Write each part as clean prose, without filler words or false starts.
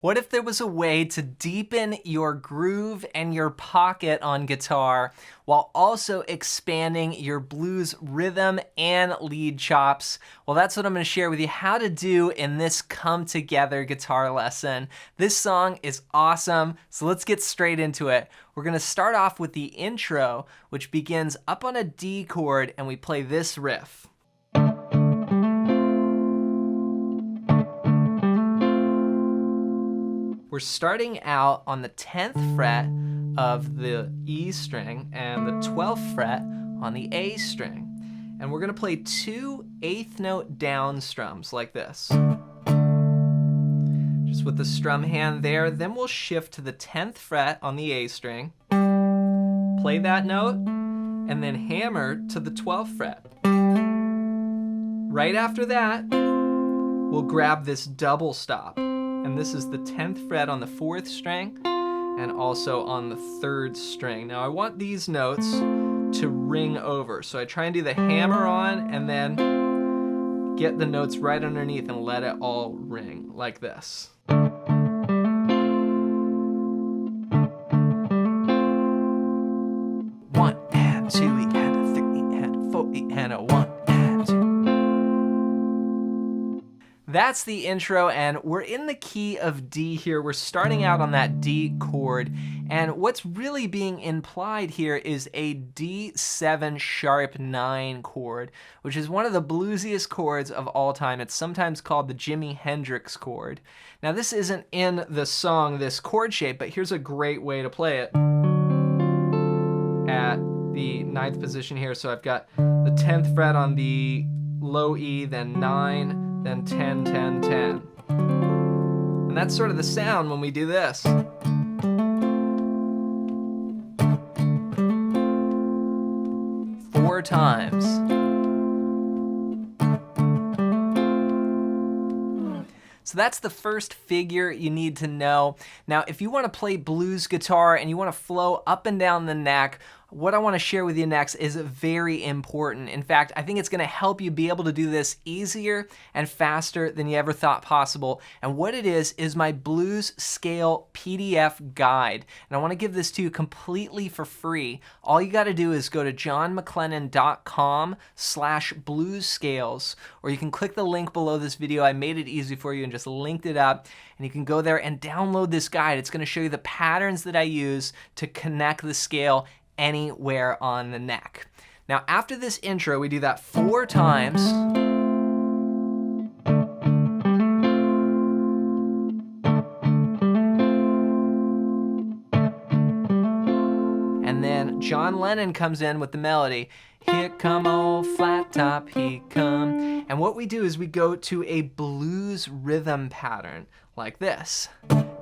What if there was a way to deepen your groove and your pocket on guitar while also expanding your blues rhythm and lead chops? Well, that's what I'm going to share with you how to do in this Come Together guitar lesson. This song is awesome, so let's get straight into it. We're going to start off with the intro, which begins up on a D chord, and we play this riff. We're starting out on the 10th fret of the E string and the 12th fret on the A string. And we're going to play two 8th note down strums like this. Just with the strum hand there, then we'll shift to the 10th fret on the A string, play that note, and then hammer to the 12th fret. Right after that, we'll grab this double stop. And this is the 10th fret on the 4th string and also on the 3rd string. Now I want these notes to ring over. So I try and do the hammer on and then get the notes right underneath and let it all ring like this. One and two and a three and a four and a one. That's the intro, and we're in the key of D here. We're starting out on that D chord, and what's really being implied here is a D7 sharp 9 chord, which is one of the bluesiest chords of all time. It's sometimes called the Jimi Hendrix chord. Now this isn't in the song, this chord shape, but here's a great way to play it at the 9th position here. So I've got the 10th fret on the low E, then 9, then 10, 10, 10. And that's sort of the sound when we do this. Four times. So that's the first figure you need to know. Now, if you want to play blues guitar and you want to flow up and down the neck, what I want to share with you next is very important. In fact, I think it's going to help you be able to do this easier and faster than you ever thought possible. And what it is my blues scale PDF guide. And I want to give this to you completely for free. All you got to do is go to johnmclennan.com/bluescales, or you can click the link below this video. I made it easy for you and just linked it up. And you can go there and download this guide. It's going to show you the patterns that I use to connect the scale anywhere on the neck. Now, after this intro, we do that 4 times. And then John Lennon comes in with the melody. Here come old flat top, he come. And what we do is we go to a blues rhythm pattern like this.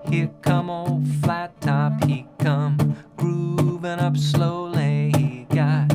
Here come old flat top, he come, grooving up slowly, he got.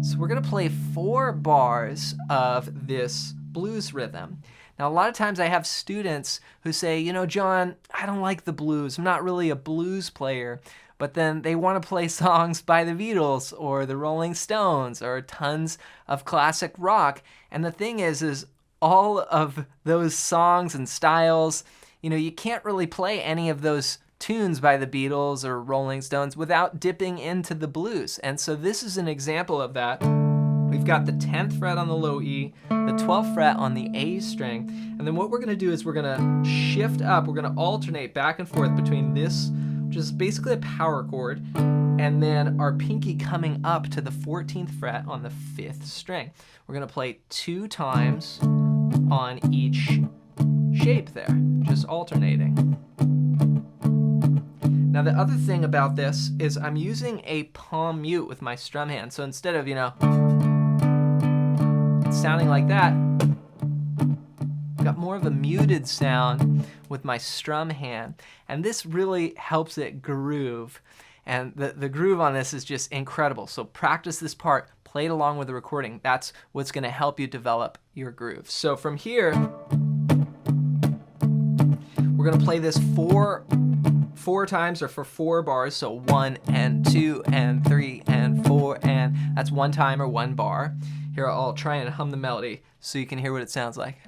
So we're gonna play 4 bars of this blues rhythm. Now, a lot of times I have students who say, you know, John, I don't like the blues. I'm not really a blues player. But then they want to play songs by the Beatles or the Rolling Stones or tons of classic rock. And the thing is all of those songs and styles, you know, you can't really play any of those tunes by the Beatles or Rolling Stones without dipping into the blues. And so this is an example of that. We've got the 10th fret on the low E, the 12th fret on the A string. And then what we're going to do is we're going to shift up. We're going to alternate back and forth between this, which is basically a power chord, and then our pinky coming up to the 14th fret on the 5th string. We're going to play 2 times on each shape there, just alternating. Now the other thing about this is I'm using a palm mute with my strum hand. So instead of, you know, sounding like that, got more of a muted sound with my strum hand, and this really helps it groove, and the groove on this is just incredible. So practice this part, play it along with the recording. That's what's going to help you develop your groove. So from here, we're going to play this four times, or for 4 bars. So 1 and 2 and 3 and 4, and that's 1 time or 1 bar. Here, I'll try and hum the melody so you can hear what it sounds like.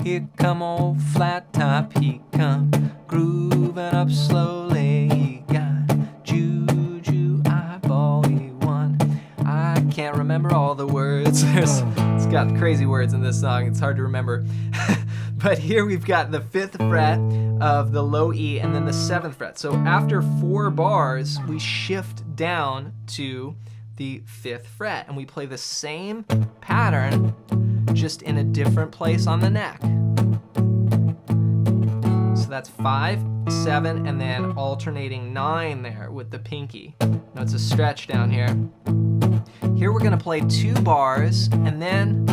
Here come old flat top, he come grooving up slowly. He got juju eyeball, he won. I can't remember all the words. It's got crazy words in this song. It's hard to remember. But here we've got the 5th fret of the low E and then the 7th fret. So after 4 bars, we shift down to the 5th fret and we play the same pattern just in a different place on the neck. So that's 5, 7, and then alternating 9 there with the pinky. Now it's a stretch down here. Here we're gonna play 2 bars and then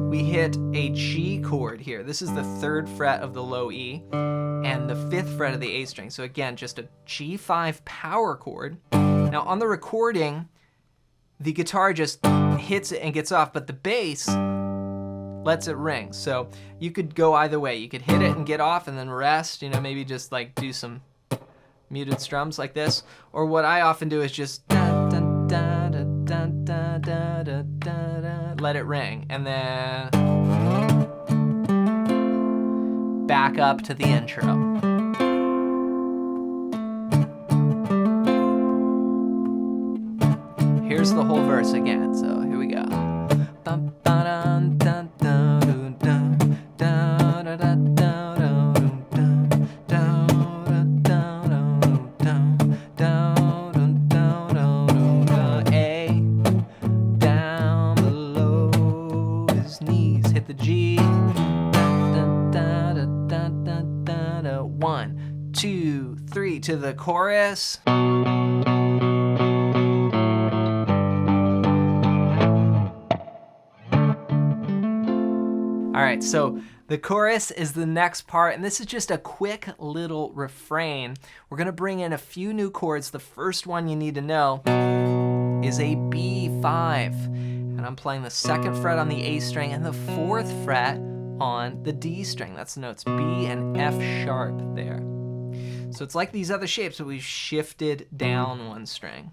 we hit a G chord here. This is the 3rd fret of the low E and the 5th fret of the A string. So again, just a G5 power chord. Now on the recording, the guitar just hits it and gets off, but the bass lets it ring. So you could go either way. You could hit it and get off and then rest, you know, maybe just like do some muted strums like this. Or what I often do is just da, da, da, da, da, da, da, da, da, let it ring, and then back up to the intro. Here's the whole verse again, so here we go. Hit the G. 1, 2, 3 to the chorus. All right, so the chorus is the next part, and this is just a quick little refrain. We're gonna bring in a few new chords. The first one you need to know is a B5. And I'm playing the 2nd fret on the A string and the 4th fret on the D string. That's the notes B and F sharp there. So it's like these other shapes, but we've shifted down 1 string.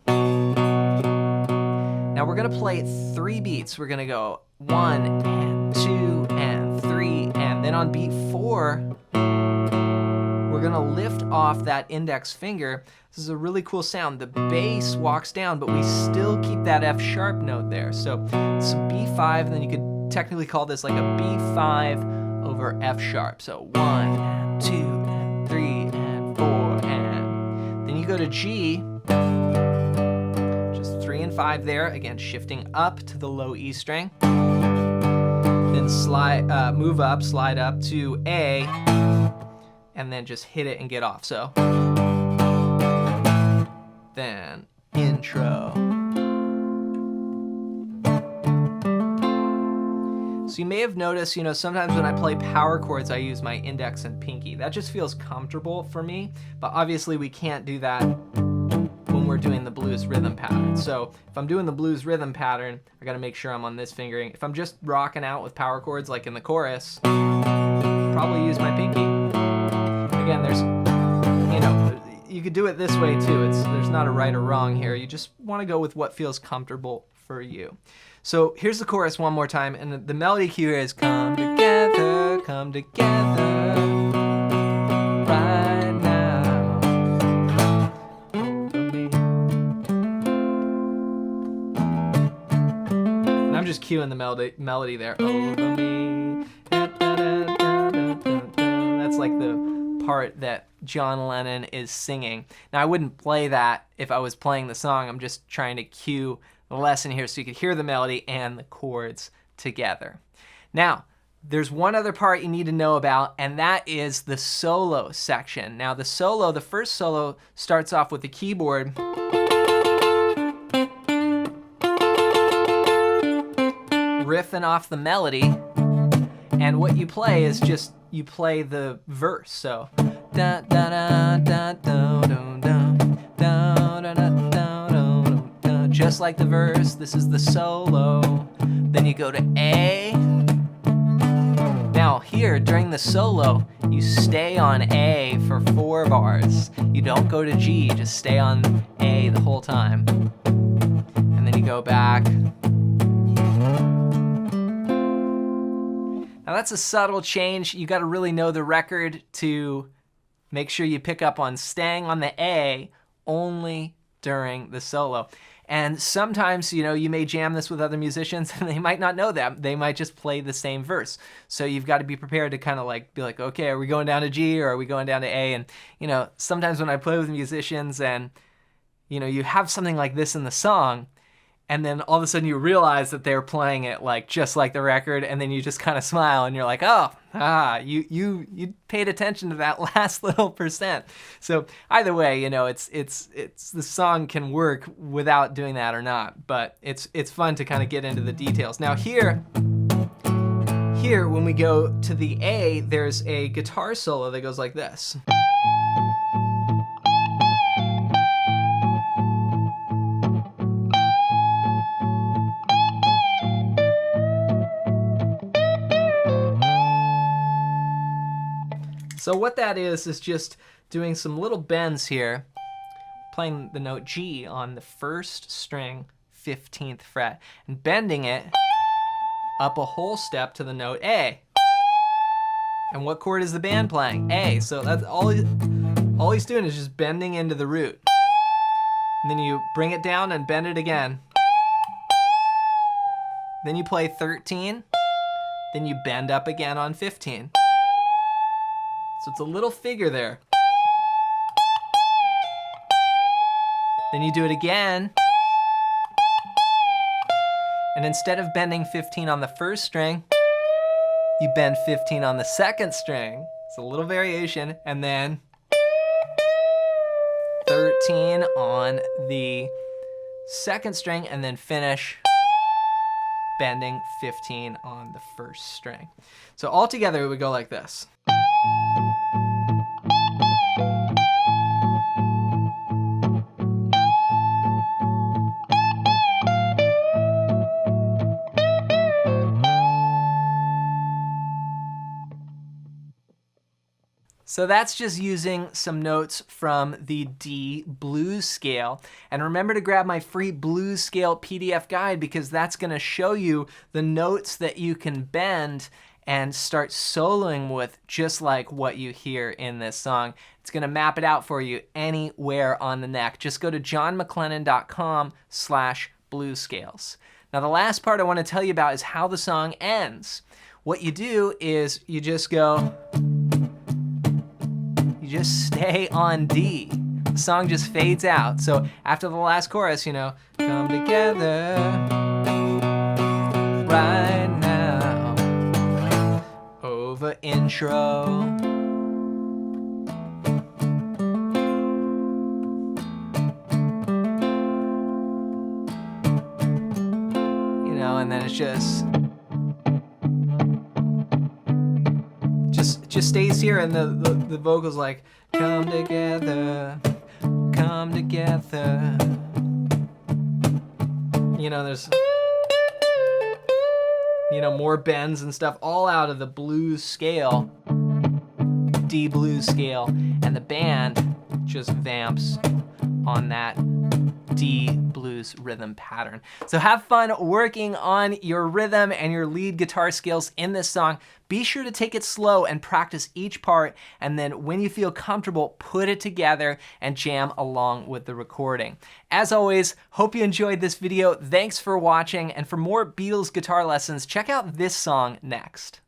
Now we're gonna play 3 beats. We're gonna go 1 and 2 and 3, and then on beat 4, we're gonna lift off that index finger. This is a really cool sound. The bass walks down, but we still keep that F sharp note there. So it's a B5, and then you could technically call this like a B5 over F sharp. So 1 and 2 and 3 and 4, and then you go to G, just 3 and 5 there. Again, shifting up to the low E string. Then move up, slide up to A, and then just hit it and get off. So then intro. So you may have noticed, you know, sometimes when I play power chords, I use my index and pinky. That just feels comfortable for me, but obviously we can't do that when we're doing the blues rhythm pattern. So if I'm doing the blues rhythm pattern, I gotta make sure I'm on this fingering. If I'm just rocking out with power chords like in the chorus, probably use my pinky. Again, there's, you know, you could do it this way too. There's not a right or wrong here. You just wanna go with what feels comfortable for you. So here's the chorus one more time, and the melody cue here is come together right now. Over me. And I'm just cueing the melody there. Over me. That's like the part that John Lennon is singing. Now I wouldn't play that if I was playing the song. I'm just trying to cue the lesson here so you could hear the melody and the chords together. Now, there's one other part you need to know about, and that is the solo section. Now the first solo starts off with the keyboard riffing off the melody, and what you play is just, you play the verse. So da da da da da da da da da da. Just like the verse, this is the solo. Then you go to A. Now here, during the solo, you stay on A for 4 bars. You don't go to G, just stay on A the whole time. And then you go back Now that's a subtle change. You got to really know the record to make sure you pick up on staying on the A only during the solo. And sometimes, you know, you may jam this with other musicians and they might not know that. They might just play the same verse. So you've got to be prepared to kind of like be like, okay, are we going down to G or are we going down to A? And, you know, sometimes when I play with musicians and, you know, you have something like this in the song, and then all of a sudden you realize that they're playing it like just like the record, and then you just kind of smile and you're like, oh, you paid attention to that last little percent. So either way, you know, it's the song can work without doing that or not, but it's fun to kind of get into the details. Now here when we go to the A, there's a guitar solo that goes like this. So what that is just doing some little bends here, playing the note G on the first string, 15th fret, and bending it up a whole step to the note A. And what chord is the band playing? A. So that's all he's doing is just bending into the root. And then you bring it down and bend it again. Then you play 13, then you bend up again on 15. So it's a little figure there. Then you do it again. And instead of bending 15 on the first string, you bend 15 on the second string. It's a little variation. And then 13 on the second string, and then finish bending 15 on the first string. So all together it would go like this. So that's just using some notes from the D blues scale. And remember to grab my free blues scale PDF guide, because that's going to show you the notes that you can bend and start soloing with, just like what you hear in this song. It's going to map it out for you anywhere on the neck. Just go to johnmclennan.com/bluescales. Now the last part I want to tell you about is how the song ends. What you do is you just go, just stay on D. The song just fades out. So after the last chorus, you know, come together right now over intro. You know, and then it's just stays here, and the vocals like, come together, come together. You know, there's, you know, more bends and stuff, all out of the blues scale, D blues scale, and the band just vamps on that D blues rhythm pattern. So have fun working on your rhythm and your lead guitar skills in this song. Be sure to take it slow and practice each part, and then when you feel comfortable, put it together and jam along with the recording. As always, hope you enjoyed this video. Thanks for watching, and for more Beatles guitar lessons, check out this song next.